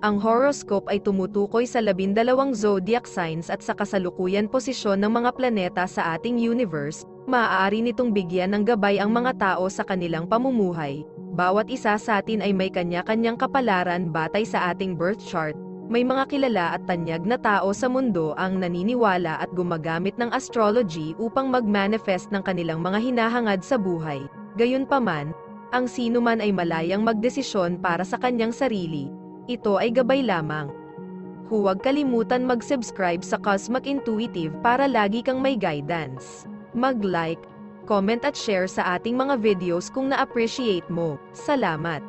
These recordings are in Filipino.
Ang horoscope ay tumutukoy sa 12 zodiac signs at sa kasalukuyan posisyon ng mga planeta sa ating universe. Maaari nitong bigyan ng gabay ang mga tao sa kanilang pamumuhay. Bawat isa sa atin ay may kanya-kanyang kapalaran batay sa ating birth chart. May mga kilala at tanyag na tao sa mundo ang naniniwala at gumagamit ng astrology upang mag-manifest ng kanilang mga hinahangad sa buhay. Gayunpaman, ang sinuman ay malayang magdesisyon para sa kanyang sarili. Ito ay gabay lamang. Huwag kalimutan mag-subscribe sa Cosmic Intuitive para lagi kang may guidance. Mag-like, comment at share sa ating mga videos kung na-appreciate mo. Salamat!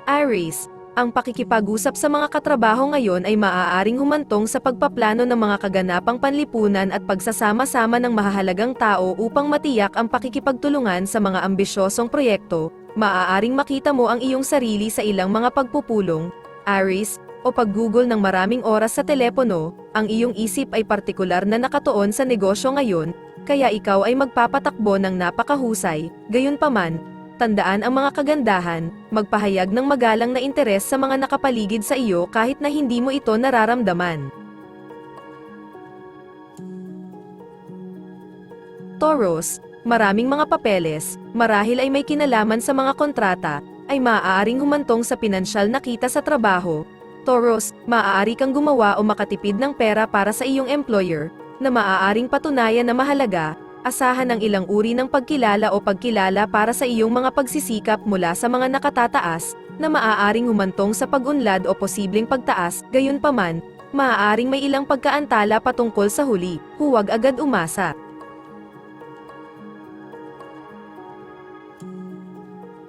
Aries, ang pakikipag-usap sa mga katrabaho ngayon ay maaaring humantong sa pagpaplano ng mga kaganapang panlipunan at pagsasama-sama ng mahahalagang tao upang matiyak ang pakikipagtulungan sa mga ambisyosong proyekto. Maaaring makita mo ang iyong sarili sa ilang mga pagpupulong, Aries, o paggugol ng maraming oras sa telepono. Ang iyong isip ay partikular na nakatuon sa negosyo ngayon, kaya ikaw ay magpapatakbo ng napakahusay. Gayunpaman, tandaan ang mga kagandahan, magpahayag ng magalang na interes sa mga nakapaligid sa iyo kahit na hindi mo ito nararamdaman. Taurus, maraming mga papeles, marahil ay may kinalaman sa mga kontrata, ay maaaring humantong sa pinansyal na kita sa trabaho. Taurus, maaari kang gumawa o makatipid ng pera para sa iyong employer, na maaaring patunayan na mahalaga. Asahan ang ilang uri ng pagkilala o pagkilala para sa iyong mga pagsisikap mula sa mga nakatataas, na maaaring humantong sa pag-unlad o posibleng pagtaas. Gayunpaman, maaaring may ilang pagkaantala patungkol sa huli. Huwag agad umasa.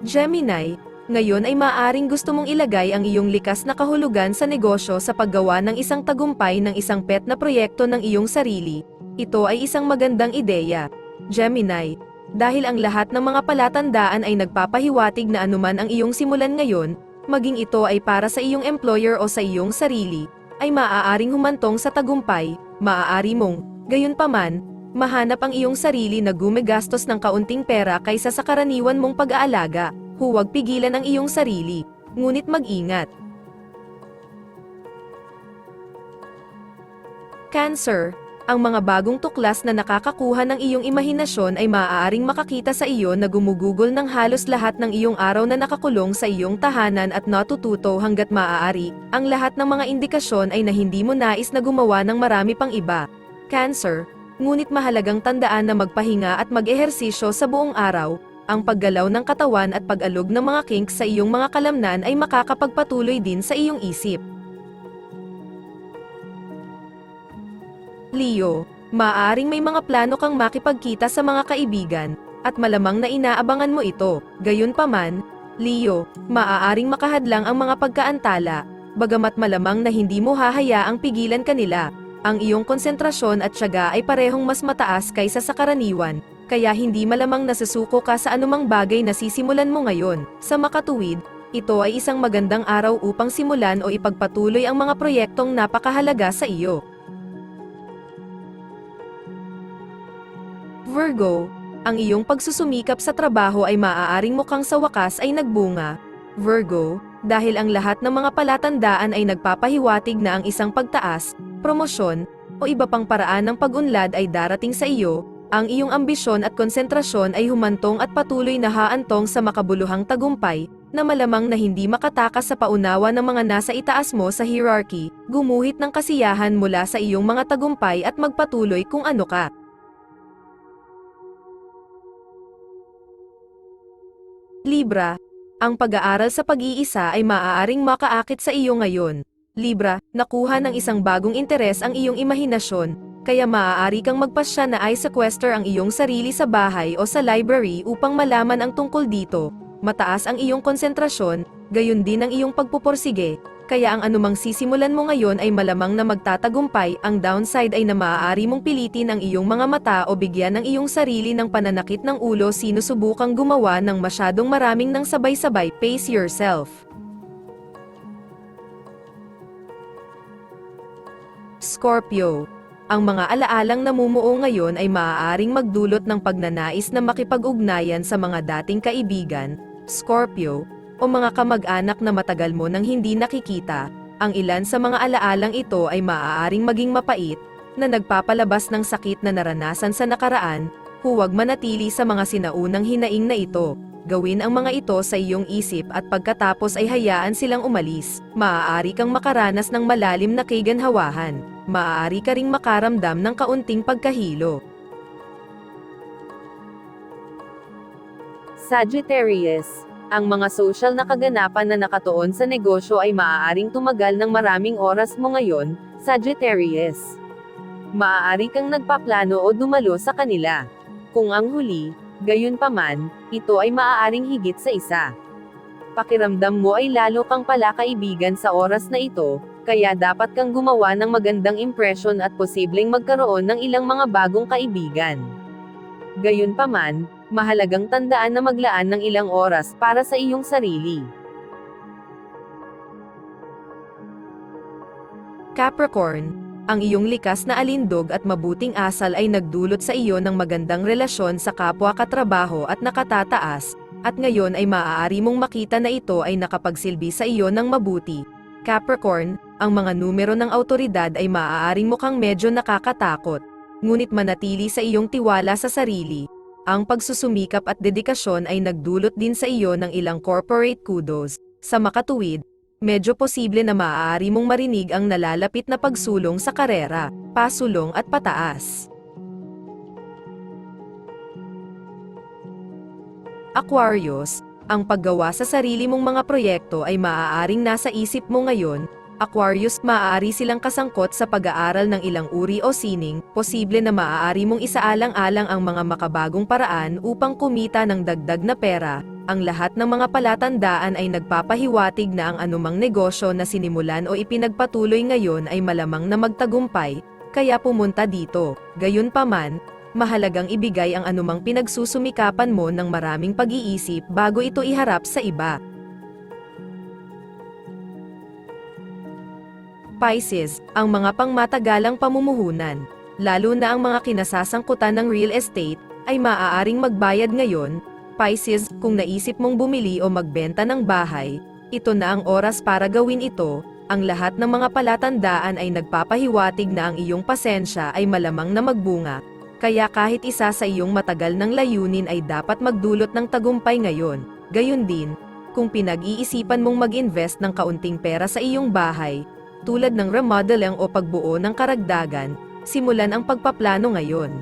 Gemini, ngayon ay maaaring gusto mong ilagay ang iyong likas na kahulugan sa negosyo sa paggawa ng isang tagumpay ng isang pet na proyekto ng iyong sarili. Ito ay isang magandang ideya, Gemini, dahil ang lahat ng mga palatandaan ay nagpapahiwatig na anuman ang iyong simulan ngayon, maging ito ay para sa iyong employer o sa iyong sarili, ay maaaring humantong sa tagumpay. Maaari mong, gayunpaman, mahanap ang iyong sarili na gumagastos ng kaunting pera kaysa sa karaniwan mong pag-aalaga. Huwag pigilan ang iyong sarili, ngunit mag-ingat. Cancer, ang mga bagong tuklas na nakakakuha ng iyong imahinasyon ay maaaring makakita sa iyo na gumugugol ng halos lahat ng iyong araw na nakakulong sa iyong tahanan at natututo hanggat maaari. Ang lahat ng mga indikasyon ay na hindi mo nais na gumawa ng marami pang iba. Cancer, ngunit mahalagang tandaan na magpahinga at mag-ehersisyo sa buong araw. Ang paggalaw ng katawan at pag-alog ng mga kinks sa iyong mga kalamnan ay makakapagpatuloy din sa iyong isip. Leo, maaaring may mga plano kang makipagkita sa mga kaibigan, at malamang na inaabangan mo ito. Gayunpaman, Leo, maaaring makahadlang ang mga pagkaantala, bagamat malamang na hindi mo hahayaang pigilan kanila. Ang iyong konsentrasyon at tiyaga ay parehong mas mataas kaysa sa karaniwan, kaya hindi malamang nasusuko ka sa anumang bagay na sisimulan mo ngayon. Sa makatuwid, ito ay isang magandang araw upang simulan o ipagpatuloy ang mga proyektong napakahalaga sa iyo. Virgo, ang iyong pagsusumikap sa trabaho ay maaaring mukhang sa wakas ay nagbunga. Virgo, dahil ang lahat ng mga palatandaan ay nagpapahiwatig na ang isang pagtaas, promosyon, o iba pang paraan ng pag-unlad ay darating sa iyo, ang iyong ambisyon at konsentrasyon ay humantong at patuloy na haantong sa makabuluhang tagumpay, na malamang na hindi makatakas sa paunawa ng mga nasa itaas mo sa hierarchy. Gumuhit ng kasiyahan mula sa iyong mga tagumpay at magpatuloy kung ano ka. Libra, ang pag-aaral sa pag-iisa ay maaaring makaakit sa iyo ngayon. Libra, nakuha ng isang bagong interes ang iyong imahinasyon, kaya maaari kang magpasya na i-sequester ang iyong sarili sa bahay o sa library upang malaman ang tungkol dito. Mataas ang iyong konsentrasyon, gayon din ang iyong pagpupursige. Kaya ang anumang sisimulan mo ngayon ay malamang na magtatagumpay. Ang downside ay na maaari mong pilitin ang iyong mga mata o bigyan ng iyong sarili ng pananakit ng ulo sinusubukang gumawa ng masyadong maraming nang sabay-sabay. Pace yourself. Scorpio. Ang mga alaalang namumuo ngayon ay maaaring magdulot ng pagnanais na makipag-ugnayan sa mga dating kaibigan, Scorpio, o mga kamag-anak na matagal mo nang hindi nakikita. Ang ilan sa mga alaalang ito ay maaaring maging mapait, na nagpapalabas ng sakit na naranasan sa nakaraan. Huwag manatili sa mga sinaunang hinaing na ito. Gawin ang mga ito sa iyong isip at pagkatapos ay hayaan silang umalis. Maaari kang makaranas ng malalim na kaganhawahan. Maaari ka ring makaramdam ng kaunting pagkahilo. Sagittarius. Ang mga social na kaganapan na nakatuon sa negosyo ay maaaring tumagal ng maraming oras mo ngayon, Sagittarius. Maaari kang nagpaplano o dumalo sa kanila. Kung ang huli, gayunpaman, ito ay maaaring higit sa isa. Pakiramdam mo ay lalo kang palakaibigan sa oras na ito, kaya dapat kang gumawa ng magandang impresyon at posibleng magkaroon ng ilang mga bagong kaibigan. Gayunpaman, mahalagang tandaan na maglaan ng ilang oras para sa iyong sarili. Capricorn, ang iyong likas na alindog at mabuting asal ay nagdulot sa iyo ng magandang relasyon sa kapwa katrabaho at nakatataas, at ngayon ay maaari mong makita na ito ay nakapagsilbi sa iyo ng mabuti. Capricorn, ang mga numero ng awtoridad ay maaaring mukhang medyo nakakatakot, ngunit manatili sa iyong tiwala sa sarili. Ang pagsusumikap at dedikasyon ay nagdulot din sa iyo ng ilang corporate kudos. Sa makatuwid, medyo posible na maaari mong marinig ang nalalapit na pagsulong sa karera, pasulong at pataas. Aquarius, ang paggawa sa sarili mong mga proyekto ay maaaring nasa isip mo ngayon. Aquarius, maaari silang kasangkot sa pag-aaral ng ilang uri o sining, posible na maaari mong isaalang-alang ang mga makabagong paraan upang kumita ng dagdag na pera. Ang lahat ng mga palatandaan ay nagpapahiwatig na ang anumang negosyo na sinimulan o ipinagpatuloy ngayon ay malamang na magtagumpay, kaya pumunta dito. Gayunpaman, mahalagang ibigay ang anumang pinagsusumikapan mo ng maraming pag-iisip bago ito iharap sa iba. Pisces, ang mga pangmatagalang pamumuhunan, lalo na ang mga kinasasangkutan ng real estate, ay maaaring magbayad ngayon. Pisces, kung naisip mong bumili o magbenta ng bahay, ito na ang oras para gawin ito. Ang lahat ng mga palatandaan ay nagpapahiwatig na ang iyong pasensya ay malamang na magbunga, kaya kahit isa sa iyong matagal ng layunin ay dapat magdulot ng tagumpay ngayon. Gayon din, kung pinag-iisipan mong mag-invest ng kaunting pera sa iyong bahay, tulad ng remodeling o pagbuo ng karagdagan, simulan ang pagpaplano ngayon.